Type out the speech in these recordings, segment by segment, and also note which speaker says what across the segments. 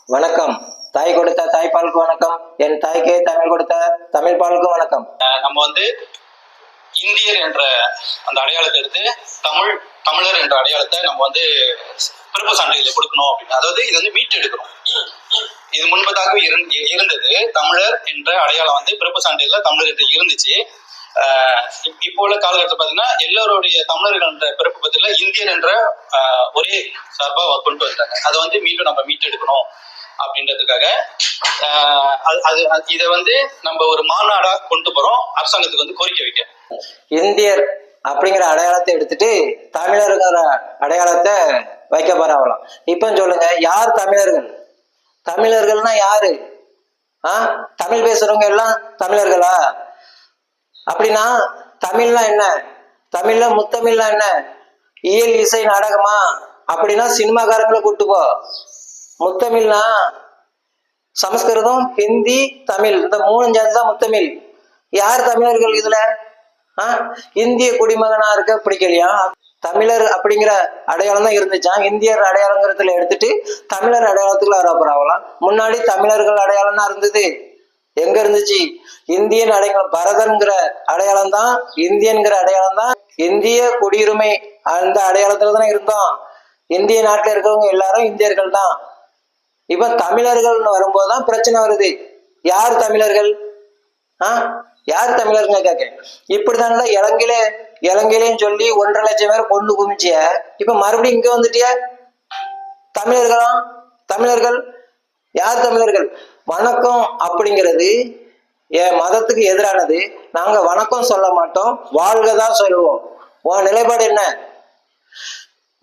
Speaker 1: வணக்கம். தாய் கொடுத்த தாய்ப்பாலுக்கு வணக்கம். என் தாய்க்கே தமிழ் கொடுத்த தமிழ் பாலுக்கு வணக்கம்.
Speaker 2: நம்ம இந்தியர் என்ற அந்த அடையாளத்தை எடுத்து தமிழர் என்ற அடையாளத்தை நம்ம பிறப்பு சான்றிதழ் கொடுக்கணும் அப்படின்னு, அதாவது இது மீட்டு எடுக்கணும். இது முன்பதாக இருந்தது. தமிழர் என்ற அடையாளம் பிறப்பு சான்றிதழ் தமிழர் என்று இருந்துச்சு. இப்போ உள்ள காலகட்டத்தில் பார்த்தீங்கன்னா எல்லாருடைய தமிழர்கள் என்ற பிறப்பு பத்தில இந்தியர் என்ற ஒரே சார்பா கொண்டு வந்தாங்க. அதை மீண்டும் நம்ம மீட்டு எடுக்கணும் அப்படின்றதுக்காக இதை நம்ம ஒரு மாநாடா கொண்டு போறோம். அரசாங்கத்துக்கு கோரிக்கை வைக்க
Speaker 1: இந்தியர் அப்படிங்கிற அடையாளத்தை எடுத்துட்டு தமிழருங்கிற அடையாளத்தை வைக்க போறாங்களாம். இப்ப சொல்லுங்க, யார் தமிழர்கள்? தமிழர்கள்னா யாரு? தமிழ் பேசுறவங்க எல்லாம் தமிழர்களா? அப்படின்னா தமிழ்னா என்ன? தமிழ்ல முத்தமிழ்னா என்ன? இயல் இசை நாடகமா? அப்படின்னா சினிமாக்காரங்களை கூட்டு போ. முத்தமிழ்னா சமஸ்கிருதம், ஹிந்தி, தமிழ், இந்த மூணு சேர்ந்துதான் முத்தமிழ். யார் தமிழர்கள் இதுல? இந்திய குடிமகனா இருக்க பிடிக்கலையா? தமிழர் அப்படிங்கிற அடையாளம் தான் இருந்துச்சான். இந்தியர் அடையாளங்கிறதுல எடுத்துட்டு தமிழர் அடையாளத்துக்குள்ள வரப்போறாங்களாம். முன்னாடி தமிழர்கள் அடையாளம் தான் இருந்தது. எங்க இருந்துச்சு? இந்தியன் அடையாளம். பரதன்கிற அடையாளம் தான் இந்தியன்கிற அடையாளம் தான். இந்திய குடியுரிமை அந்த அடையாளத்துல தானே இருந்தோம். இந்திய நாட்டுல இருக்கிறவங்க எல்லாரும் இந்தியர்கள் தான். இப்ப தமிழர்கள்னு வரும்போதுதான் பிரச்சனை வருது. யார் தமிழர்கள்? யார் தமிழருங்க கேட்க. இப்படிதானே இலங்கையிலேன்னு சொல்லி 1.5 லட்சம் பேர் கொண்டு குமிச்சிய. இப்ப மறுபடியும் இங்க வந்துட்டிய. தமிழர்கள் யார் தமிழர்கள்? வணக்கம் அப்படிங்கிறது என் மதத்துக்கு எதிரானது. நாங்க வணக்கம் சொல்ல மாட்டோம், வாழ்கதான் சொல்லுவோம். உன் நிலைப்பாடு என்ன?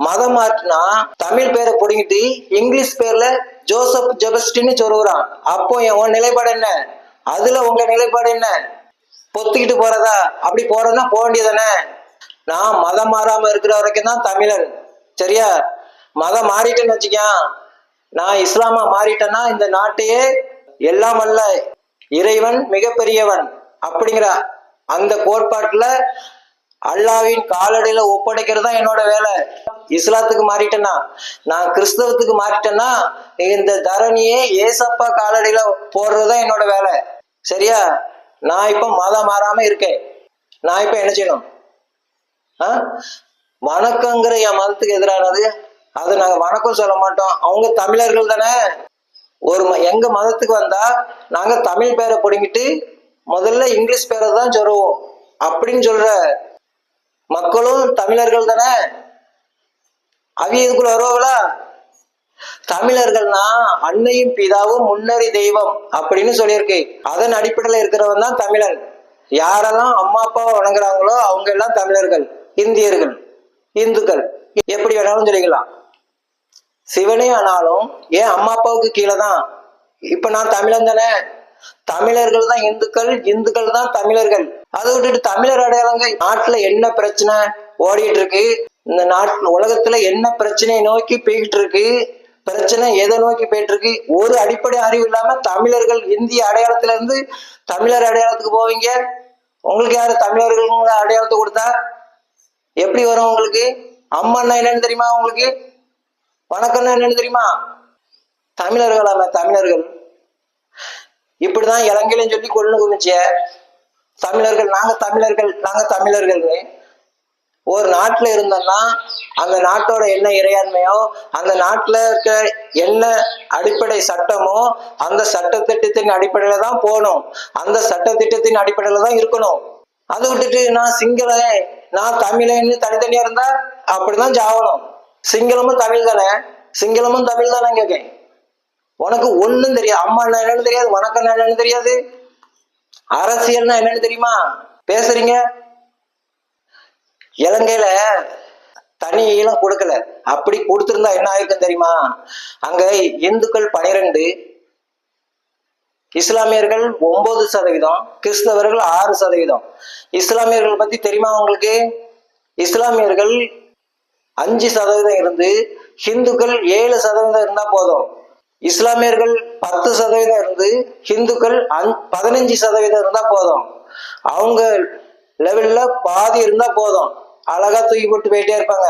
Speaker 1: மதம் மாற்றினா தமிழ் பேரை பிடிங்கிட்டு இங்கிலீஷ் பேர்ல ஜோசப் ஜெபஸ்டின்னு சொல்லுறான். அப்போ உன் நிலைப்பாடு என்ன? அதுல உங்க நிலைப்பாடு என்ன? பொத்துக்கிட்டு போறதா? அப்படி போறதுன்னா போக வேண்டியதானே. நான் மதம் மாறாம இருக்கிற வரைக்கும் தான் தமிழன். சரியா? மதம் மாறிட்டேன்னு வச்சுக்க, நான் இஸ்லாமா மாறிட்டேன்னா இந்த நாட்டையே எல்லாம் அல்ல இறைவன் மிகப்பெரியவன் அப்படிங்கிற அந்த கோட்பாட்டுல அல்லாவின் காலடியில ஒப்படைக்கிறது தான் என்னோட வேலை. இஸ்லாத்துக்கு மாறிட்டேன்னா, நான் கிறிஸ்தவத்துக்கு மாறிட்டேன்னா இந்த தரணியே ஏசப்பா காலடியில போடுறதுதான் என்னோட வேலை. சரியா? நான் இப்ப மதம் மாறாம இருக்கேன். நான் இப்ப என்ன செய்யணும்? வணக்கங்கிற என் மதத்துக்கு எதிரானது. அது நாங்க வணக்கம் சொல்ல மாட்டோம். அவங்க தமிழர்கள் தானே. எங்க மதத்துக்கு வந்தா நாங்க தமிழ் பேரை பிடிங்கிட்டு முதல்ல இங்கிலீஷ் பேரை தான் சொல்லுவோம் அப்படின்னு சொல்ற மக்களும் தமிழர்கள் தானே. இதுக்குள்ள வருவாங்களா? தமிழர்கள்னா அன்னையும் பிதாவும் முன்னறி தெய்வம் அப்படின்னு சொல்லியிருக்கு. அதன் அடிப்படையில இருக்கிறவன் தான் தமிழன். யாரெல்லாம் அம்மா அப்பாவை வணங்குறாங்களோ அவங்க எல்லாம் தமிழர்கள், இந்தியர்கள், இந்துக்கள், எப்படி வேணாலும் சொல்லிக்கலாம். சிவனே ஆனாலும் ஏன் அம்மா அப்பாவுக்கு கீழே தான். இப்ப நான் தமிழன் தானே. தமிழர்கள் தான் இந்துக்கள், இந்துக்கள் தான் தமிழர்கள். அதை விட்டுட்டு தமிழர் அடையாளங்க. நாட்டுல என்ன பிரச்சனை ஓடிட்டு இருக்கு? இந்த நாட்டு உலகத்துல என்ன பிரச்சனையை நோக்கி போய்கிட்டு இருக்கு? பிரச்சனை எதை நோக்கி போயிட்டு இருக்கு? ஒரு அடிப்படை அறிவு இல்லாம தமிழர்கள் இந்திய அடையாளத்துல இருந்து தமிழர் அடையாளத்துக்கு போவீங்க. உங்களுக்கு யாரு தமிழர்கள் அடையாளத்தை கொடுத்தா? எப்படி வரும் உங்களுக்கு? அம்மான்னா என்னன்னு தெரியுமா? உங்களுக்கு வணக்கம்னா என்னன்னு தெரியுமா? தமிழர்களாம தமிழர்கள். இப்படிதான் இலங்கையிலும் சொல்லி கொண்டு குமிச்சிய. தமிழர்கள் நாங்க தமிழர்கள்னு ஒரு நாட்டுல இருந்தோம்னா அந்த நாட்டோட என்ன இறையாண்மையோ, அந்த நாட்டுல இருக்க என்ன அடிப்படை சட்டமோ அந்த சட்டத்திட்டத்தின் அடிப்படையில தான் போகணும். அந்த சட்டத்திட்டத்தின் அடிப்படையில தான் இருக்கணும். அதை விட்டுட்டு நான் சிங்களன், நான் தமிழன்னு தனித்தனியா இருந்தா அப்படிதான் ஜாவணும். சிங்களமும் தமிழ் தானே. சிங்களமும் தமிழ் தானே கேட்கேன். உனக்கு ஒண்ணும் தெரியாது. அம்மா என்னன்னு தெரியாது, வணக்கம் என்னன்னு தெரியாது, அரசியல்னா என்னன்னு தெரியுமா? பேசுறீங்க. இலங்கையில தனி ஈழம் கொடுக்கல. அப்படி கொடுத்திருந்தா என்ன ஆயிருக்கும் தெரியுமா? அங்க இந்துக்கள் 12, இஸ்லாமியர்கள் 9%, கிறிஸ்தவர்கள் 6%. இஸ்லாமியர்கள் பத்தி தெரியுமா உங்களுக்கு? இஸ்லாமியர்கள் 5% இருந்து ஹிந்துக்கள் 7% இருந்தா போதும். இஸ்லாமியர்கள் 10% இருந்து ஹிந்துக்கள் 15% இருந்தா போதும். அவங்க லெவல்ல பாதி இருந்தா போதும். அழகா தூக்கி போட்டு போயிட்டே இருப்பாங்க.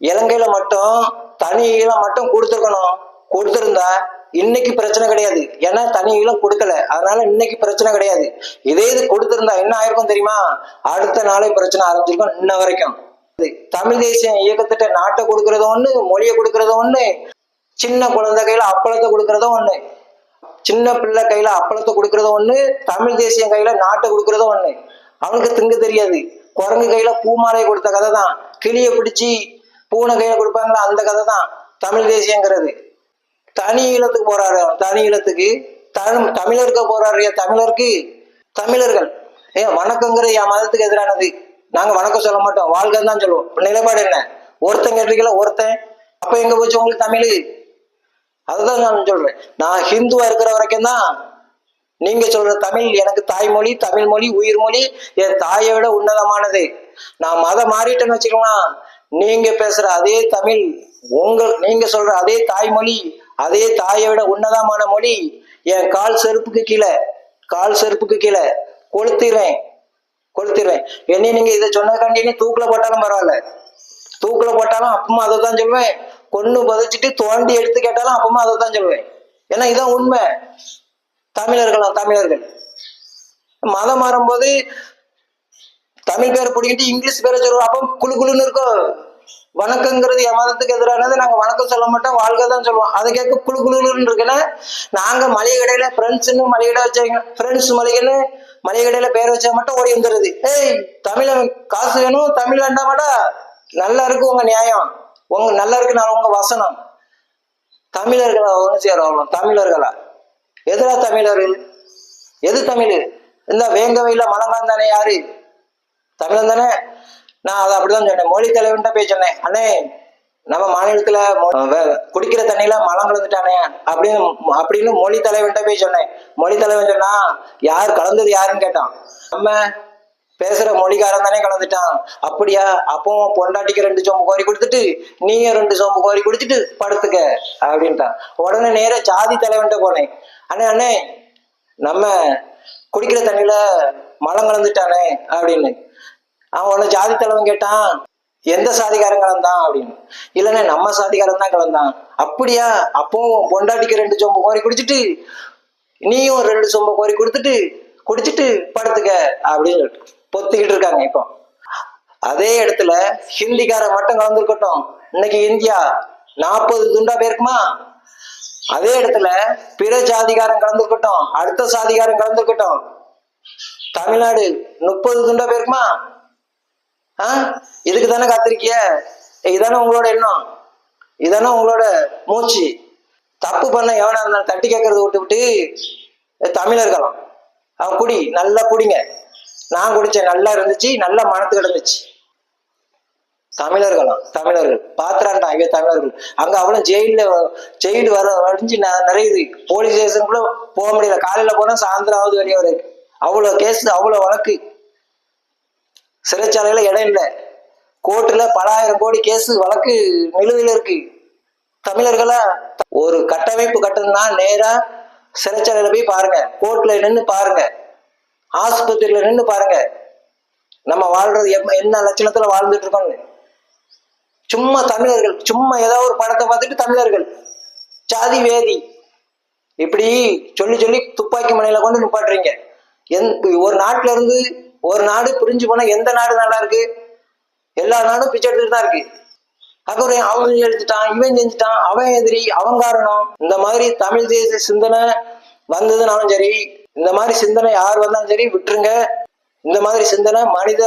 Speaker 1: இலங்கையில மட்டும் தனி ஈழம் மட்டும் கொடுத்துருக்கணும். கொடுத்திருந்தா இன்னைக்கு பிரச்சனை கிடையாது. ஏன்னா தனி ஈழம் கொடுக்கல, அதனால இன்னைக்கு பிரச்சனை கிடையாது. இதே இது கொடுத்திருந்தா என்ன ஆயிருக்கும் தெரியுமா? அடுத்த நாளே பிரச்சனை ஆரம்பிச்சிருக்கும். இன்ன வரைக்கும் தமிழ் தேசிய இயக்கத்திட்ட நாட்டை கொடுக்கறத ஒண்ணு, மொழியை கொடுக்கறத ஒண்ணு, சின்ன குழந்தை கையில அப்பளத்தை கொடுக்கறத ஒண்ணு, சின்ன பிள்ளை கையில அப்பளத்தை கொடுக்கறத ஒண்ணு, தமிழ் தேசியம் கையில நாட்டை கொடுக்கறத ஒண்ணு. அவனுக்கு திங்க தெரியாது. குரங்கு கையில பூமாலையை கொடுத்த கதை தான், கிளியை பிடிச்சி பூனை கையில கொடுப்பாங்களா அந்த கதை தான் தமிழ் தேசியங்கிறது. தனி ஈழத்துக்கு போறாரு, தனி ஈழத்துக்கு தமிழருக்கு போறாரு. தமிழருக்கு தமிழர்கள் வணக்கங்கிறது என் மதத்துக்கு எதிரானது. நாங்க வணக்கம் சொல்ல மாட்டோம், வாழ்க்கை தான் சொல்லுவோம். நிலைப்பாடு என்ன? ஒருத்தன் கேட்டீங்களா ஒருத்தன், அப்ப எங்க போச்சு உங்களுக்கு தமிழ்? அதுதான் நான் சொல்றேன். நான் ஹிந்துவா இருக்கிற வரைக்கும் தான் நீங்க சொல்ற தமிழ் எனக்கு தாய்மொழி, தமிழ் மொழி உயிர் மொழி, என் தாயை விட உன்னதமானது. நான் மதம் மாறிட்டேன்னு வச்சுக்கலாம், நீங்க பேசுற அதே தமிழ், நீங்க சொல்ற அதே தாய்மொழி, அதே தாயை விட உன்னதமான மொழி என் கால் செருப்புக்கு கீழே கொளுத்திடுவேன். என்ன நீங்க இதை சொன்னதுக்காண்டி தூக்குல போட்டாலும் பரவாயில்ல, தூக்குல போட்டாலும் அப்பமா அதை தான் சொல்லுவேன். கொன்னு புதைச்சிட்டு தோண்டி எடுத்து கேட்டாலும் அப்பமா அதை தான் சொல்லுவேன். ஏன்னா இதான் உண்மை. தமிழர்கள் மதம் மாறும்போது தமிழ் பேரை பிடிக்கிட்டு இங்கிலீஷ் பேரை சொல்லுவோம். அப்போ குழுன்னு இருக்கும். வணக்கங்கிறது என் மதத்துக்கு எதிரானது, நாங்க வணக்கம் சொல்ல மாட்டோம், வாழ்க்கை தான் சொல்லுவோம். அதை கேட்க குழுன்னு இருக்குன்னா, நாங்க மளிகை கடையில ஃப்ரெண்ட்ஸ்ன்னு மளிகை கடை வச்சவங்க, ஃப்ரெண்ட்ஸ் மளிகைன்னு மளிகை கடையில பேர் வச்சா மட்டும் ஓடி வந்துடுது. ஏய் தமிழன் காசு வேணும், தமிழ் வேண்டாமாடா, நல்லா இருக்கு உங்க நியாயம், நல்லா இருக்கு நான் உங்க வசனம். தமிழர்களா ஒண்ணு சேரும். தமிழர்களா எதிரா தமிழர்கள்? எது தமிழ்? இந்த வேங்கவையில மலங்கான் தானே யாரு? தமிழன் தானே. நான் அதை அப்படிதான் சொன்னேன். மொழி தலைவன்ட்ட போய் சொன்னேன், அண்ணே நம்ம மாநிலத்துல குடிக்கிற தண்ணியில மலம் கலந்துட்டானே அப்படின்னு மொழி தலைவன்ட்ட போய் சொன்னேன். மொழி தலைவன் சொன்னா, யார் கலந்தது யாருன்னு கேட்டான். நம்ம பேசுற மொழிக்காரன் தானே கலந்துட்டான். அப்படியா? அப்போ பொண்டாட்டிக்கு 2 சொம்பு கோரி கொடுத்துட்டு நீங்க 2 சொம்பு கோரி குடிச்சிட்டு படுத்துக்க அப்படின்ட்டான். உடனே நேர ஜாதி தலைவன்ட்ட போனேன். அண்ணே நம்ம குடிக்கிற தண்ணியில மலம் கலந்துட்டானே அப்படின்னு. அவன் உடனே ஜாதி தலைவன் கேட்டான், எந்த சாதிகாரன் கலந்தான் அப்படின்னு. இல்லைண்ணே நம்ம சாதிகாரன் தான் கலந்தான். அப்படியா? அப்போ பொண்டாட்டிக்கு 2 சொம்பு கோரி குடிச்சிட்டு நீயும் 2 சொம்பு கோரி குடிச்சிட்டு படுத்துக்க அப்படின்னு சொல்லிட்டு பொத்திக்கிட்டு இருக்காங்க. இப்போ அதே இடத்துல ஹிந்திக்காரன் மட்டும் கலந்துருக்கட்டும், இன்னைக்கு இந்தியா 40 துண்டா போயிருக்குமா? அதே இடத்துல பிற ஜாதிகாரன் கலந்துருக்கட்டும், அடுத்த சாதிகாரன் கலந்துருக்கட்டும், தமிழ்நாடு 30 துண்டா போயிருக்குமா? இதுக்கு தானே காத்திருக்கிய? இதானே உங்களோட எண்ணம், இதானே உங்களோட மூச்சு. தப்பு பண்ண எவனா இருந்தாலும் தட்டி கேட்கறத விட்டு தமிழர்களும் அவன் குடி நல்லா குடிங்க, நான் குடிச்சேன் நல்லா இருந்துச்சு, நல்லா மனத்து கிடந்துச்சு. தமிழர்கள் பாத்திரான்டா இவன் தமிழர்கள். அங்க அவ்வளவு ஜெயிலு வடிஞ்சு நிறையுது. போலீஸ் ஸ்டேஷனுக்குள்ள போக முடியல. காலையில போனா சாயந்தரம் வெளியே வரைக்கும் அவ்வளவு கேஸ், அவ்வளவு வழக்கு. சிறைச்சாலையில இடம் இல்லை. கோர்ட்டுல பல ஆயிரம் கோடி கேஸ் வழக்கு நிலுவையில் இருக்கு. தமிழர்களா ஒரு கட்டமைப்பு கட்டணும்னா நேரா சிறைச்சாலையில போய் பாருங்க, கோர்ட்ல நின்று பாருங்க, ஆஸ்பத்திரியில நின்று பாருங்க, நம்ம வாழ்றது என்ன லட்சணத்துல வாழ்ந்துட்டு இருக்கோம்னு. சும்மா தமிழர்கள், சும்மா ஏதாவது ஒரு படத்தை பார்த்துட்டு தமிழர்கள் ஜாதி வேதி இப்படி சொல்லி துப்பாக்கி மலையில கொண்டு நிப்பாட்டுறீங்க. ஒரு நாட்டுல இருந்து ஒரு நாடு பிரிஞ்சு போனா எந்த நாடு நல்லா இருக்கு? எல்லா நாடும் பிச்சை எடுத்துட்டு தான் இருக்கு. அப்புறம் அவன் எடுத்துட்டான், இவன் செஞ்சுட்டான், அவன் எதிரி, அவன் காரணம். இந்த மாதிரி தமிழ் தேசிய சிந்தனை வந்ததுனாலும் சரி, இந்த மாதிரி சிந்தனை யார் வந்தாலும் சரி விட்டுருங்க. இந்த மாதிரி சிந்தனை மனித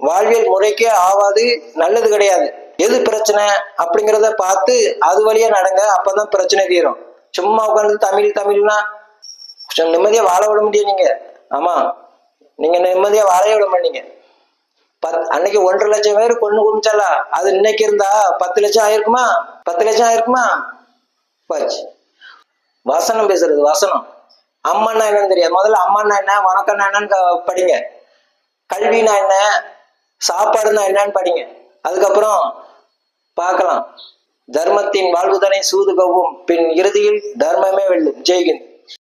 Speaker 1: வாழ்வியல் முறைக்கே ஆவாது, நல்லது கிடையாது. எது பிரச்சனை அப்படிங்கிறத பார்த்து அது வழியா நடங்க, அப்பதான் பிரச்சனை தீரும். சும்மா உட்காந்து தமிழ்னா கொஞ்சம் நிம்மதியா வாழ விட முடியும் நீங்க. ஆமா, நீங்க நிம்மதியா வாழைய விட மாட்டீங்க. அன்னைக்கு 1.5 லட்சம் பேர் கொண்டு குமிச்சாலா, அது இன்னைக்கு இருந்தா 10 லட்சம் ஆயிருக்குமா? 10 லட்சம் ஆயிருக்குமா? போச்சு. வசனம் பேசுறது வசனம். அம்மான்னா என்னன்னு தெரியாது. முதல்ல அம்மான்னா என்ன, வணக்கம்னா என்னன்னு படிங்க. கல்வினா என்ன, சாப்பாடுனா என்னன்னு படிங்க. அதுக்கப்புறம் பார்க்கலாம். தர்மத்தின் வாழ்வுதனை சூது கவ்வும், பின் இறுதியில் தர்மமே வெல்லும். ஜெய்ஹிந்த்.